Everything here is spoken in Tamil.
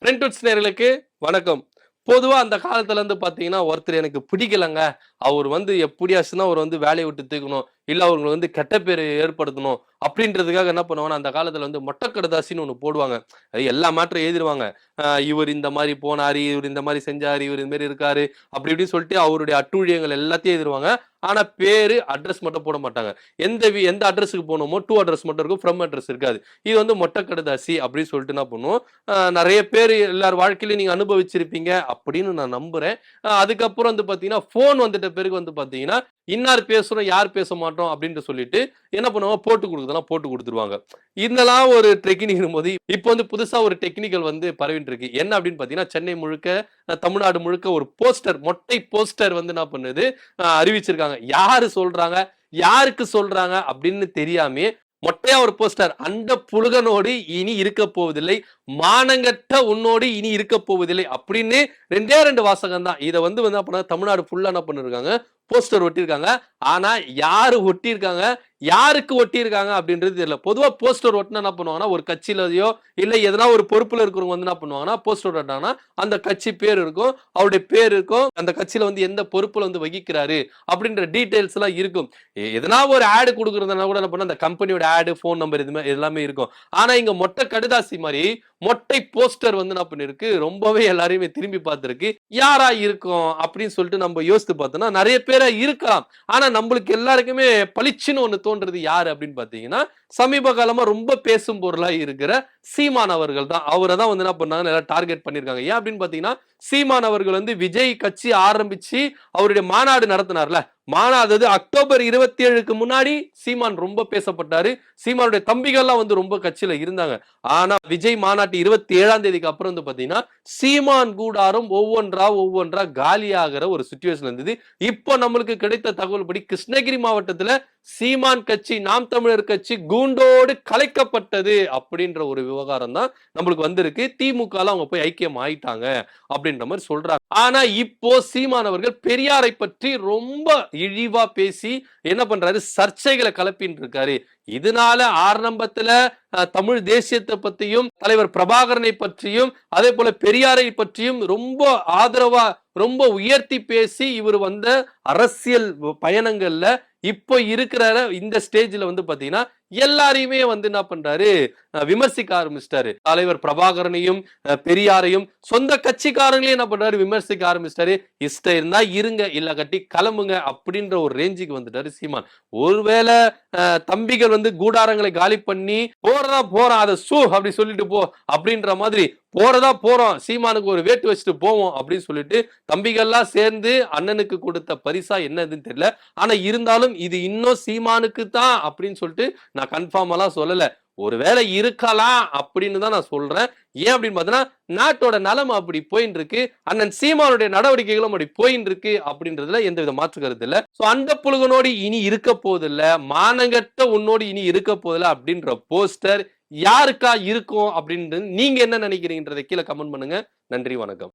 பிரிண்ட் நேயர்களுக்கு வணக்கம். பொதுவா அந்த காலத்துல இருந்து பாத்தீங்கன்னா, ஒருத்தர் எனக்கு பிடிக்கலங்க. அவர் எப்படியாச்சுன்னா அவர வேலைய விட்டு தூக்கணும். இல்ல அவங்களுக்கு கெட்ட பேரு ஏற்படுத்தணும். அப்படின்றதுக்காக என்ன பண்ணுவாங்கன்னா, அந்த காலத்துல மொட்டை கடுதாசின்னு ஒண்ணு போடுவாங்க. அது எல்லா மேட்டரும் எழுதிருவாங்க. இவர் இந்த மாரி போனாரு, இவர் இந்த மாரி செஞ்சாரு, இவர் இந்த மாரி இருக்காரு. அப்படி இப்படின்னு சொல்லிட்டு அவருடைய அட்டூழியங்கள் எல்லாத்தையும் எழுதிருவாங்க. ஆனா பேரு, அட்ரஸ் மட்டும் போட மாட்டாங்க. எந்த அட்ரஸ்க்கு போணுமோ, டூ அட்ரஸ் மட்டும் இருக்கும். ஃப்ரம் அட்ரஸ் இருக்காது. இது மொட்டை கடுதாசி அப்படின்னு சொல்லிட்டு என்ன பண்ணுவோம், நெறைய பேரு எல்லார் வாழ்க்கையிலும் நீங்க அனுபவிச்சிருப்பீங்க அப்படின்னு நான் நம்புறேன். அதுக்கப்புறம் பாத்தீங்கன்னா, ஃபோன் வந்துட்ட பிறகு பாத்தீங்கன்னா, இன்னார் பேசுறோம், யார் பேச மாட்டோம் அப்படின்னு சொல்லிட்டு என்ன பண்ணுவாங்க, போட்டு குடுக்குறதெல்லாம் போட்டு குடுத்துருவாங்க. இதெல்லாம் ஒரு டெக்னிக் இருக்கும்போது, இப்போ புதுசா ஒரு டெக்னிக்கல் பரவிட்டு இருக்கு. என்ன அப்படின்னு பாத்தீங்கன்னா, சென்னை முழுக்க, தமிழ்நாடு முழுக்க ஒரு போஸ்டர், மொட்டை போஸ்டர் என்ன பண்ணுது, அறிவிச்சிருக்காங்க. யாரு சொல்றாங்க, யாருக்கு சொல்றாங்க அப்படின்னு தெரியாமயே மொட்டையா ஒரு போஸ்டர், அண்ட புழுகனோடு இனி இருக்க போவதில்லை, மானங்கட்ட உன்னோடு இனி இருக்க போவதில்லை அப்படின்னு 2 வாசகம் தான். இதை என்ன பண்ண தமிழ்நாடு ஃபுல்லா என்ன பண்ணிருக்காங்க, போஸ்டர் ஒட்டியிருக்காங்க. ஆனா யாரு ஒட்டியிருக்காங்க, யாருக்கு ஒட்டியிருக்காங்க அப்படின்றது தெரியல. பொதுவா போஸ்டர் ஒட்டினா என்ன பண்ணுவாங்கன்னா, ஒரு கட்சியிலயோ இல்ல எதனா ஒரு பொறுப்புல இருக்கிறவங்க என்ன பண்ணுவாங்கன்னா, போஸ்டர் ஒட்டினாங்கன்னா அந்த கட்சி பேர் இருக்கும், அவருடைய பேர் இருக்கும், அந்த கட்சியில எந்த பொறுப்புல வகிக்கிறாரு அப்படின்ற டீடைல்ஸ் எல்லாம் இருக்கும். எதனா ஒரு ஆடு கொடுக்கறதுனா கூட என்ன பண்ண, அந்த கம்பெனியோட ஆடு, போன் நம்பர் எல்லாமே இருக்கும். ஆனா இங்க மொட்டை கடுதாசி மாதிரி மொட்டை போஸ்டர் என்ன பண்ணிருக்கு, ரொம்பவே எல்லாரையுமே திரும்பி பார்த்திருக்கு. யாரா இருக்கும் அப்படின்னு சொல்லிட்டு நம்ம யோசித்து பார்த்தோம்னா, நிறைய பேரா இருக்கலாம். ஆனா நம்மளுக்கு எல்லாருக்குமே பளிச்சுன்னு ஒண்ணு தோன்றது யாரு அப்படின்னு பாத்தீங்கன்னா, சமீப காலமா ரொம்ப பேசும் பொருளா இருக்கிற சீமான் அவர்கள் தான். அவரை தான் என்ன பண்ணாங்க, டார்கெட் பண்ணிருக்காங்க. ஏன் அப்படின்னு பாத்தீங்கன்னா, சீமான் அவர்கள் விஜய் கட்சி ஆரம்பிச்சு அவருடைய மாநாடு நடத்தினார்ல, மாநாடு அக்டோபர் 27க்கு முன்னாடி சீமான் ரொம்ப பேசப்பட்டாரு. சீமானுடைய தம்பிகள்லாம் ரொம்ப கட்சியில இருந்தாங்க. ஆனா விஜய் மாநாட்டு 27ஆம் தேதிக்கு அப்புறம் பாத்தீங்கன்னா, சீமான் கூடாரம் ஒவ்வொன்றா காலியாகிற ஒரு சிச்சுவேஷன் இருந்தது. இப்போ நம்மளுக்கு கிடைத்த தகவல் படி கிருஷ்ணகிரி மாவட்டத்துல சீமான் கட்சி, நாம் தமிழர் கட்சி கூண்டோடு கலைக்கப்பட்டது அப்படின்ற ஒரு விவகாரம் தான் நம்மளுக்கு வந்திருக்கு. திமுக அவங்க போய் ஐக்கியம் ஆயிட்டாங்க அப்படின்ற மாதிரி சொல்றாங்க. ஆனா இப்போ சீமான் அவர்கள் பெரியாரை பற்றி ரொம்ப இழிவா பேசி என்ன பண்றாரு, சர்ச்சைகளை கலப்பின்னு இருக்காரு. இதனால ஆரம்பத்துல தமிழ் தேசியத்தை பற்றியும், தலைவர் பிரபாகரனை பற்றியும், அதே போல பெரியாரை பற்றியும் ரொம்ப ஆதரவா, ரொம்ப உயர்த்தி பேசி இவர் வந்த அரசியல் பயணங்கள்ல இப்போ இருக்கிற இந்த ஸ்டேஜ்ல பாத்தீங்கன்னா, எல்லாரையுமே என்ன பண்றாரு, விமர்சிக்க ஆரம்பிச்சிட்டாரு. தலைவர் பிரபாகரனையும் பெரியாரையும் சொந்த கட்சிக்காரங்களையும் என்ன பண்றாரு, விமர்சிக்க ஆரம்பிச்சிட்டாரு. இஷ்டம் இருந்தா இருங்க, இல்ல கட்டி கிளம்புங்க அப்படின்ற ஒரு ரேஞ்சுக்கு வந்துட்டாரு சீமான். ஒருவேளை தம்பிகள் கூடாரங்களை காலி பண்ணி போறதா போறான், அதை சூ அப்படி சொல்லிட்டு போ அப்படின்ற மாதிரி போறதா போறோம், சீமானுக்கு ஒரு வேட்டு வச்சுட்டு போவோம் அப்படின்னு சொல்லிட்டு தம்பிகள்லாம் சேர்ந்து அண்ணனுக்கு கொடுத்த பரிசா என்னதுன்னு தெரியல. ஆனா இருந்தாலும் இது இன்னும் சீமானுக்கு தான் அப்படின்னு சொல்லிட்டு நான் கன்ஃபார்ம் எல்லாம் சொல்லல. ஒருவேளை இருக்கலாம் அப்படின்னு தான் நான் சொல்றேன். ஏன் அப்படின்னு பார்த்தீங்கன்னா, நாட்டோட நலம் அப்படி போயின்னு இருக்கு, அண்ணன் சீமானுடைய நடவடிக்கைகளும் அப்படி போயின்னு இருக்கு அப்படின்றதுல எந்தவித மாற்று கருத்து இல்ல. சோ அந்த புழுகனோடு இனி இருக்க போதில்ல, மானங்கட்ட உன்னோடு இனி இருக்க போதில்ல அப்படின்ற போஸ்டர் யாருக்கா இருக்கும் அப்படின்னு நீங்க என்ன நினைக்கிறீங்கன்றதை கீழே கமெண்ட் பண்ணுங்க. நன்றி, வணக்கம்.